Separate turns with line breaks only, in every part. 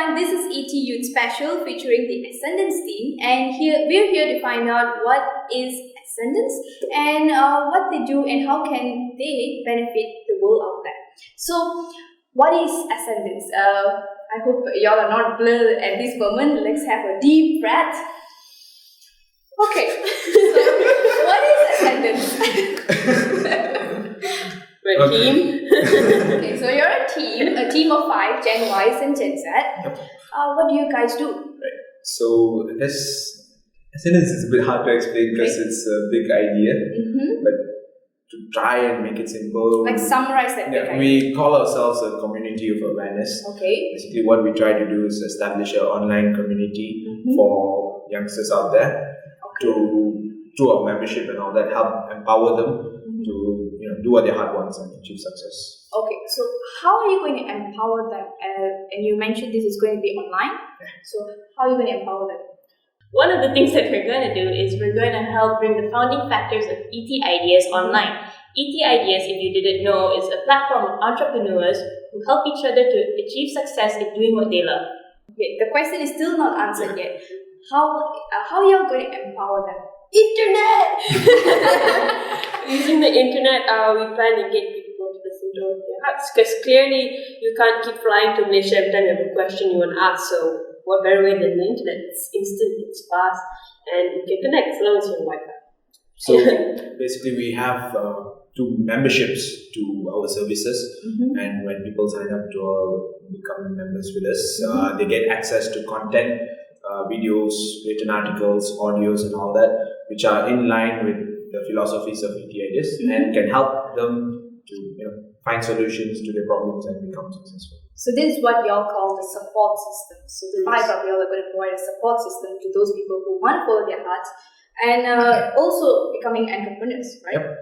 everyone, this is ETYouth special featuring the Ascendance team, and we're here to find out what is Ascendance and what they do and how can they benefit the world out there. So, what is Ascendance? I hope y'all are not blurred at this moment. Let's have a deep breath. Okay, so what is Ascendance?
We're a team.
Okay, so you're a team of 5, Gen Ys and Gen Z. What do you guys do?
Right. So this Ascendance is a bit hard to explain because it's a big idea. But to try and make it simple,
like summarize that big idea.
We call ourselves a community of awareness.
Okay.
Basically, what we try to do is establish an online community for youngsters out there to our membership and all that, help empower them to do what their heart wants and achieve success.
Okay, so how are you going to empower them? And you mentioned this is going to be online. So how are you going to empower them?
One of the things that we're going to do is we're going to help bring the founding factors of ETIdeas online. ETIdeas, if you didn't know, is a platform of entrepreneurs who help each other to achieve success in doing what they love.
Okay, the question is still not answered yet. How are you going to empower them? Internet!
Using the internet, we plan to get people to listen to their hearts, because clearly you can't keep flying to Malaysia every time you have a question you want to ask. So what better way than the internet? It's instant, it's fast, and you can connect as long as you're on Wi-Fi.
So basically we have 2 memberships to our services, and when people sign up to become members with us, they get access to content, videos, written articles, audios and all that, which are in line with the philosophies of ETIdeas and can help them to find solutions to their problems and become successful.
So this is what y'all call the support system. So the 5 of y'all are going to provide a support system to those people who want to follow their hearts and also becoming entrepreneurs, right?
Yep.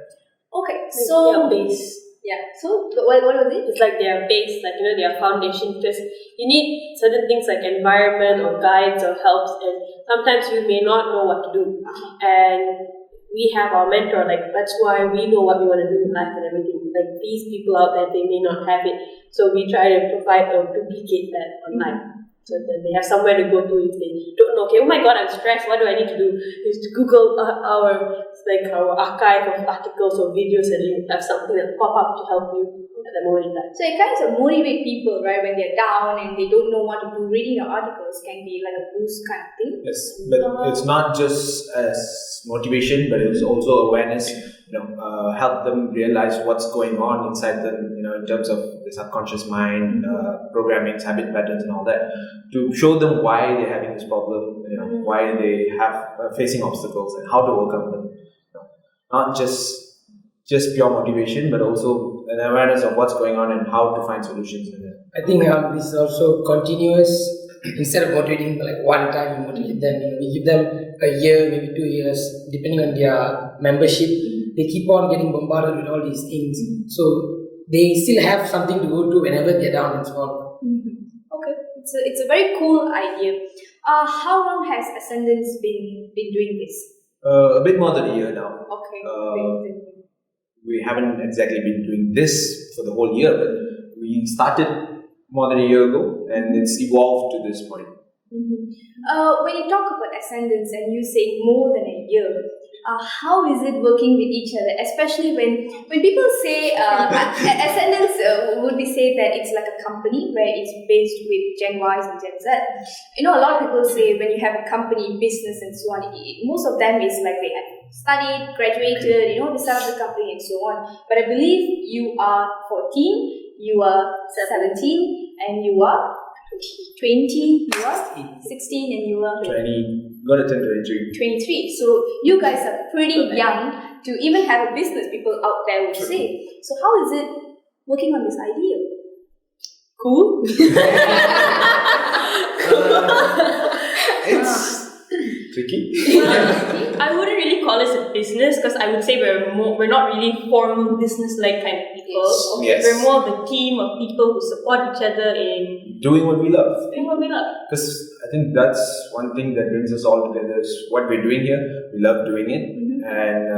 Okay,
So
so
base.
yeah. So what was it?
It's like their base, like their foundation. Because you need certain things like environment or guides or helps, and sometimes you may not know what to do. And we have our mentor, like that's why we know what we want to do in life and everything. Like these people out there, they may not have it, so we try to provide or duplicate that online. So that they have somewhere to go to if they don't know. Okay, oh my God, I'm stressed. What do I need to do? Is to Google our archive of articles or videos, and you have something that pop up to help you at the moment in time.
So it kind of motivate people, right? When they're down and they don't know what to do, reading your articles can be like a boost kind of thing.
Yes, but it's not just as motivation, but it's also awareness. Help them realize what's going on inside them, in terms of the subconscious mind, programming, habit patterns and all that, to show them why they're having this problem, why they have facing obstacles and how to overcome them. Not just pure motivation, but also an awareness of what's going on and how to find solutions in it.
I think this is also continuous. Instead of motivating like one time, we motivate them. We give them a year, maybe 2 years, depending on their membership. They keep on getting bombarded with all these things, so they still have something to go to whenever they're down and so on.
Okay, it's a very cool idea. How long has Ascendance been doing this?
A bit more than a year now.
Okay.
We haven't exactly been doing this for the whole year, but we started more than a year ago, and it's evolved to this point.
When you talk about Ascendance and you say more than a year, how is it working with each other? Especially when people say Ascendance would be say that it's like a company where it's based with Gen Ys and Gen Z. A lot of people say when you have a company, business and so on, most of them is like they have studied, graduated, they set up the company and so on. But I believe you are 14, you are 17, and you are 20, you are 16, and you are
20. Gonna turn 23.
23. So you guys are pretty young to even have a business, people out there would say. So how is it working on this idea?
Cool.
It's tricky.
I wouldn't really call this a business, because I would say we're not really formal business-like kind of people.
Yes.
We're more of a team of people who support each other in
doing what we love.
Because
I think that's one thing that brings us all together is what we're doing here. We love doing it, and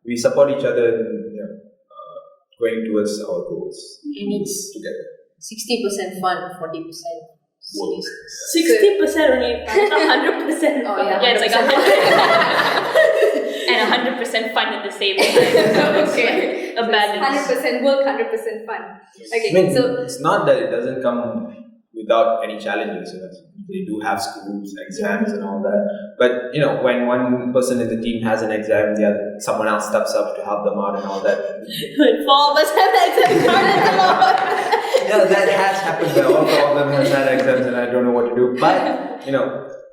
we support each other in going towards our goals.
And it's
together.
60% fun, 40%
work.
60% only, not 100%.
Oh, yeah.
Yeah, it's like 100 and 100% fun at the same time.
Okay.
A balance.
100% work, 100% fun. Okay,
I mean,
so
it's not that it doesn't come without any challenges. They do have schools, exams, and all that. But when one person in the team has an exam, someone else steps up to help them out and all that.
When 4 of us have exams, that's a lot.
Yeah, that has happened. Where all four of them has had exams, and I don't know what to do. But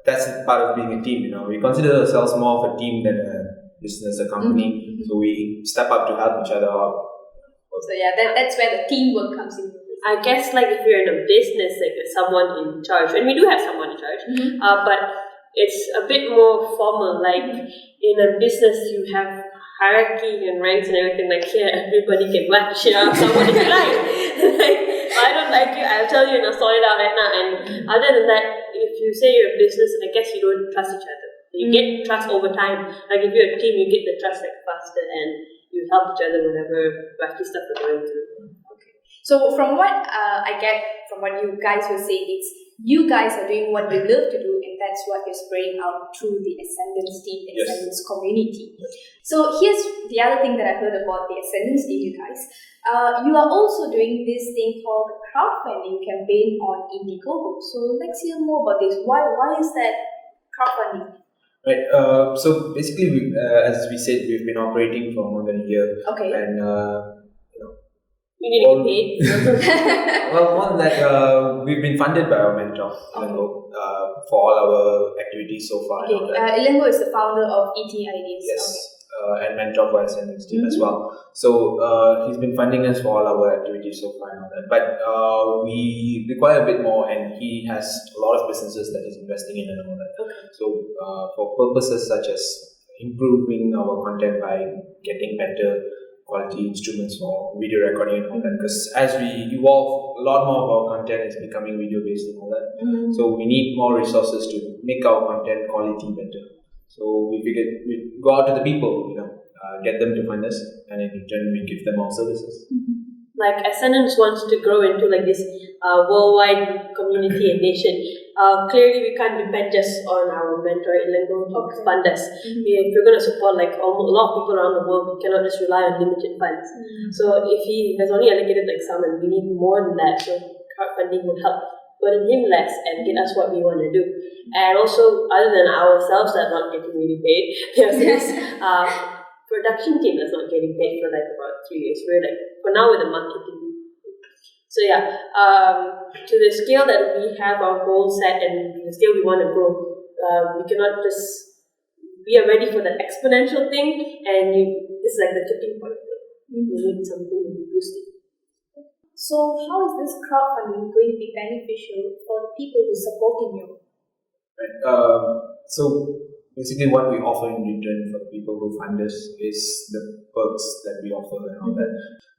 that's part of being a team. We consider ourselves more of a team than a business, a company. So we step up to help each other out.
So yeah, that's where the teamwork comes in.
I guess if you're in a business, there's someone in charge, and we do have someone in charge, but it's a bit more formal. In a business, you have hierarchy and ranks and everything. Here, everybody can cheer up someone if you like. If I don't like you, I'll tell you and I'll sort it out right now. And other than that, if you say you're a business, I guess you don't trust each other. You get trust over time. If you're a team, you get the trust faster, and you help each other whenever wacky stuff is going through.
So from what I get from what you guys were saying, it's you guys are doing what you love to do, and that's what you're spraying out through the Ascendance team, the
Yes.
Ascendance community. So here's the other thing that I heard about the Ascendance team, you guys. You are also doing this thing called the crowdfunding campaign on Indiegogo. So let's hear more about this. Why is that crowdfunding?
Right. So basically, as we said, we've been operating for more than a year,
Okay.
and
You need to get paid.
well, more than that, we've been funded by our mentor, Ilango, for all our activities so far.
Okay.
and all that.
Ilango is the founder of ETIdeas.
Yes,
Okay.
and mentor for Ascendance team as well. So he's been funding us for all our activities so far and all that. But we require a bit more, and he has a lot of businesses that he's investing in and all that.
Okay.
So for purposes such as improving our content by getting better quality instruments for video recording and all that, because as we evolve, a lot more of our content is becoming video based and all that. So we need more resources to make our content quality better. So we figured we'd go out to the people, get them to fund us, and in return we give them our services.
Ascendance wants to grow into this worldwide community and nation. Clearly, we can't depend just on our mentor Ilango to fund us. If we're going to support a lot of people around the world, we cannot just rely on limited funds. So if he has only allocated some, and we need more than that, so crowdfunding will help burden him less and get us what we want to do. And also, other than ourselves that are not getting really paid, there's this production team that's not getting paid for about 3 years. We're for now with the marketing. So to the scale that we have our goals set and the scale we want to grow, we cannot we are ready for that exponential thing, and this is the tipping point. We need something to boost it.
So how is this crowdfunding going to be beneficial for the people who are supporting you?
Right. So basically what we offer in return for the people who fund us is the perks that we offer and all that.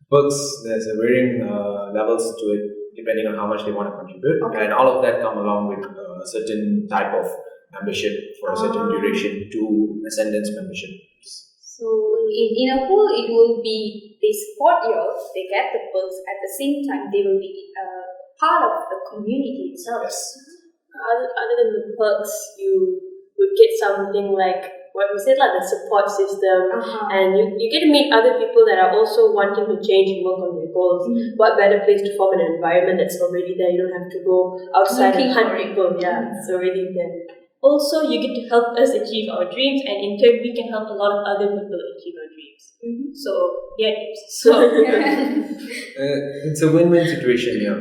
Perks, there's a varying levels to it depending on how much they want to contribute, and all of that come along with a certain type of membership for a certain duration to Ascendance membership.
So in a whole, it will be they support you, they get the perks, at the same time they will be part of the community itself.
Yes.
Other than the perks, you would get something like what we said, the support system, and you get to meet other people that are also wanting to change and work on their goals. What better place to form an environment that's already there? You don't have to go outside and hunt people. Yeah, it's already there.
Also, you get to help us achieve our dreams, and in turn, we can help a lot of other people achieve our dreams. So, yeah,
It's a win-win situation here.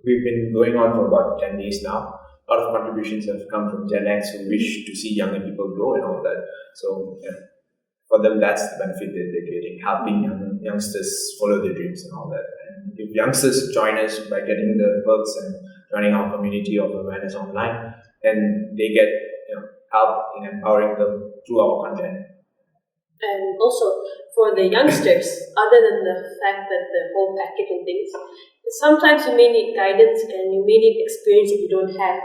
We've been going on for about 10 days now. A lot of contributions have come from Gen X who wish to see younger people grow and all that. So, for them, that's the benefit that they're getting, helping youngsters follow their dreams and all that. And if youngsters join us by getting the perks and joining our community of awareness online, then they get help in empowering them through our content.
And also, for the youngsters, other than the fact that the whole package and things, sometimes you may need guidance and you may need experience that you don't have.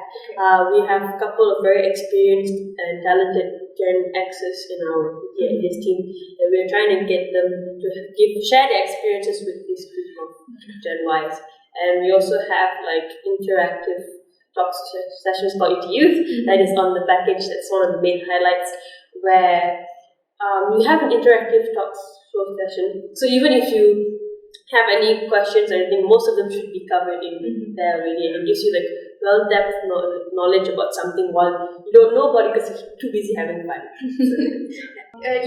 We have a couple of very experienced and talented Gen X's in our ETIdeas team, and we're trying to get them to share their experiences with these people of Gen Ys. And we also have like interactive talk sessions called ETYouth. That is on the package. That's one of the main highlights, where you have an interactive talk show session. So even if you have any questions or anything, most of them should be covered in there already, and it gives you like well-depth knowledge about something while you don't know about it because you're too busy having fun.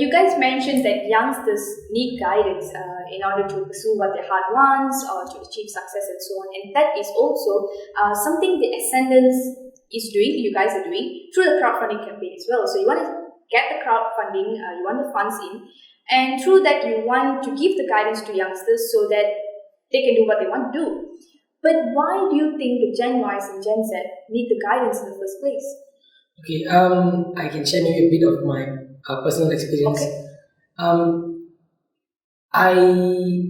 You guys mentioned that youngsters need guidance in order to pursue what their heart wants or to achieve success and so on. And that is also something the Ascendance is doing, you guys are doing, through the crowdfunding campaign as well. So you want to get the crowdfunding, you want the funds in, and through that you want to give the guidance to youngsters so that they can do what they want to do. But why do you think the Gen Ys and Gen Z need the guidance in the first place?
Okay, I can share maybe a bit of my personal experience.
Okay.
I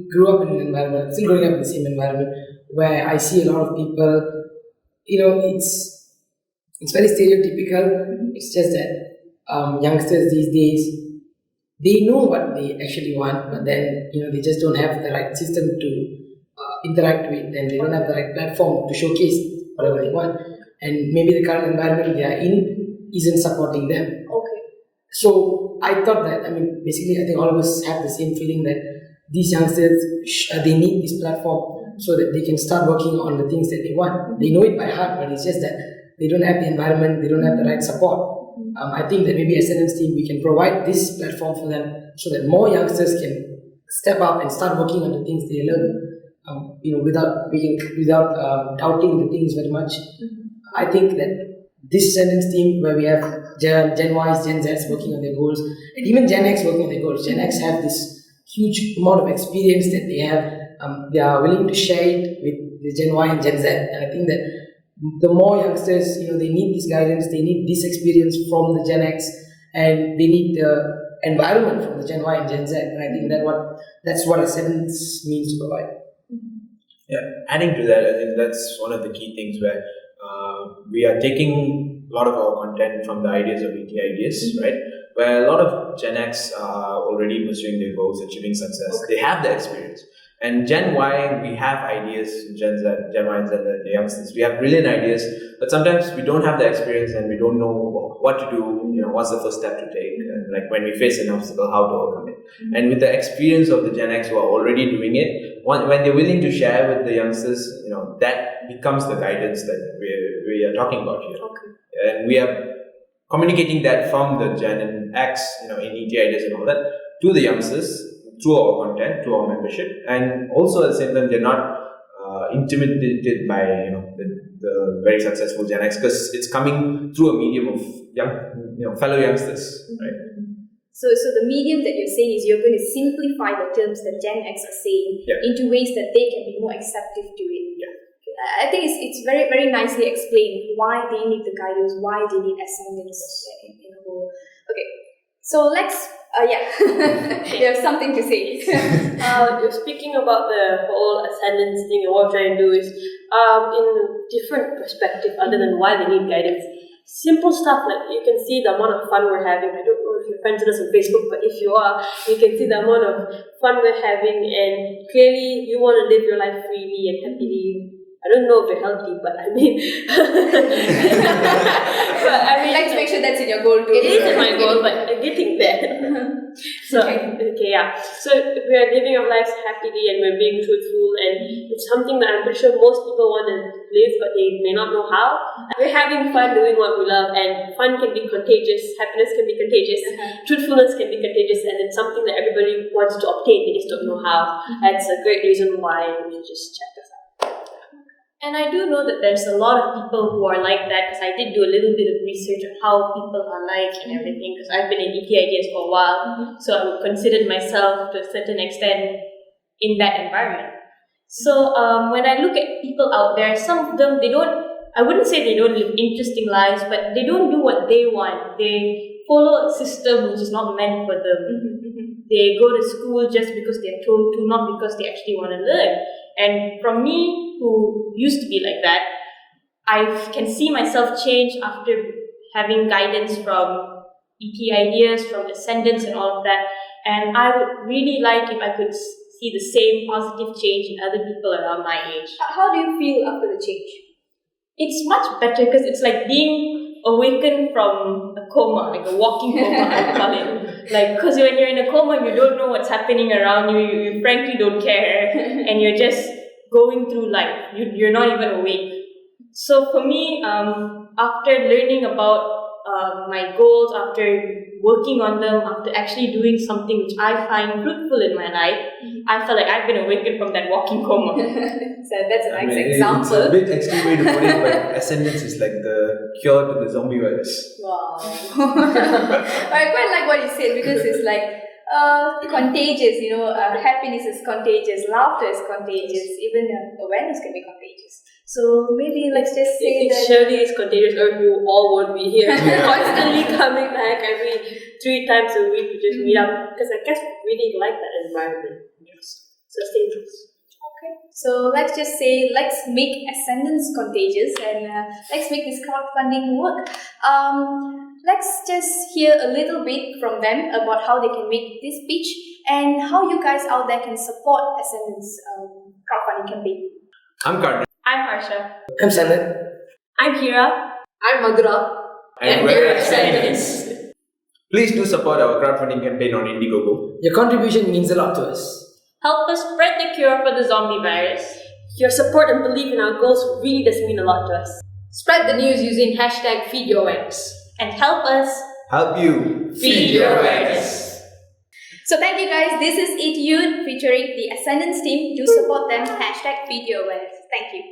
grew up in an environment, still growing up in the same environment, where I see a lot of people, it's very stereotypical. It's just that youngsters these days, they know what they actually want, but then, they just don't have the right system to interact with, and they don't have the right platform to showcase whatever they want. And maybe the current environment they are in isn't supporting them.
Okay.
So I thought that, basically I think all of us have the same feeling that these youngsters, they need this platform so that they can start working on the things that they want. They know it by heart, but it's just that they don't have the environment, they don't have the right support. I think that maybe Ascendance team, we can provide this platform for them so that more youngsters can step up and start working on the things they love, without doubting the things very much. I think that this Ascendance team, where we have Gen Ys, Gen Zs working on their goals, and even Gen X working on their goals. Gen X have this huge amount of experience that they have. They are willing to share it with the Gen Y and Gen Z. And I think that the more youngsters, they need this guidance, they need this experience from the Gen X, and they need the environment from the Gen Y and Gen Z. And I think that's what Ascendance means to provide.
Yeah, adding to that, I think that's one of the key things where we are taking a lot of our content from the ideas of ETIdeas, right? Where a lot of Gen X are already pursuing their goals, achieving success. They have the experience. And Gen Y, we have ideas, Gen Y and Z, the youngsters. We have brilliant ideas, but sometimes we don't have the experience and we don't know what to do, what's the first step to take, and like when we face an obstacle, how to overcome it. And with the experience of the Gen X who are already doing it, when they're willing to share with the youngsters, that becomes the guidance that we are talking about here.
Okay.
And we are communicating that from the Gen X, in ETIdeas and all that, to the youngsters, through our content, through our membership, and also at the same time, they're not intimidated by the very successful Gen X, because it's coming through a medium of fellow youngsters, right?
So the medium that you're saying is you're going to simplify the terms that Gen X are saying into ways that they can be more acceptive to it. I think it's very, very nicely explained why they need the guidance, why they need Ascendance in a whole. Okay, so let's, you have something to say.
Speaking about the whole Ascendance thing, and what we're trying to do is, in different perspective other than why they need guidance, simple stuff like you can see the amount of fun we're having. I don't know if you're friends with us on Facebook, but if you are, you can see the amount of fun we're having, and clearly you want to live your life freely and happily. I don't know if you're healthy, but I mean,
let's make sure that's in your goal too.
It is in my goal, but I'm getting there. So So we are living our lives happily and we're being truthful, and it's something that I'm pretty sure most people want to live, but they may not know how. We're having fun doing what we love, and fun can be contagious, happiness can be contagious, truthfulness can be contagious, and it's something that everybody wants to obtain, they just don't know how. That's a great reason why you should just check us out.
And I do know that there's a lot of people who are like that, because I did do a little bit of research on how people are like and everything, because I've been in ETIdeas for a while, so I would consider myself to a certain extent in that environment. So when I look at people out there, some of them, I wouldn't say they don't live interesting lives, but they don't do what they want. They follow a system which is not meant for them. They go to school just because they're told to, not because they actually want to learn. And from me, who used to be like that, I can see myself change after having guidance from ETIdeas, from Ascendance and all of that. And I would really like if I could see the same positive change in other people around my age.
How do you feel after the change?
It's much better because it's like being awakened from a coma, like a walking coma, I call it. Like, because when you're in a coma, you don't know what's happening around you, you frankly don't care, and you're just going through life. You're not even awake. So for me, after learning about my goals, after working on them, after actually doing something which I find fruitful in my life, I felt like I've been awakened from that walking coma.
So that's a nice
It's
example.
a bit extreme way to put it, but Ascendance is like the cure to the zombie virus.
Wow. I quite like what you said because it's like contagious, happiness is contagious, laughter is contagious, even awareness can be contagious. So maybe let's just say
It
that.
surely is contagious, or you all won't be here. Constantly coming back every 3 times a week to just meet up. Because I guess we really like that environment. Yes. Sustain us.
Okay. So let's just say, let's make Ascendance contagious and let's make this crowdfunding work. Let's just hear a little bit from them about how they can make this pitch and how you guys out there can support Ascendance crowdfunding campaign.
I'm Karna.
I'm Harsha.
I'm Sanad.
I'm Hira.
I'm Madhura.
And we're Ascendance. Please do support our crowdfunding campaign on Indiegogo.
Your contribution means a lot to us.
Help us spread the cure for the zombie virus.
Your support and belief in our goals really does mean a lot to us.
Spread the news using hashtag FeedYourAwareness.
And help us
Help you
feed your awareness.
So thank you guys. This is ETYouth featuring the Ascendance team. Do support them. Hashtag FeedYourAwareness. Thank you.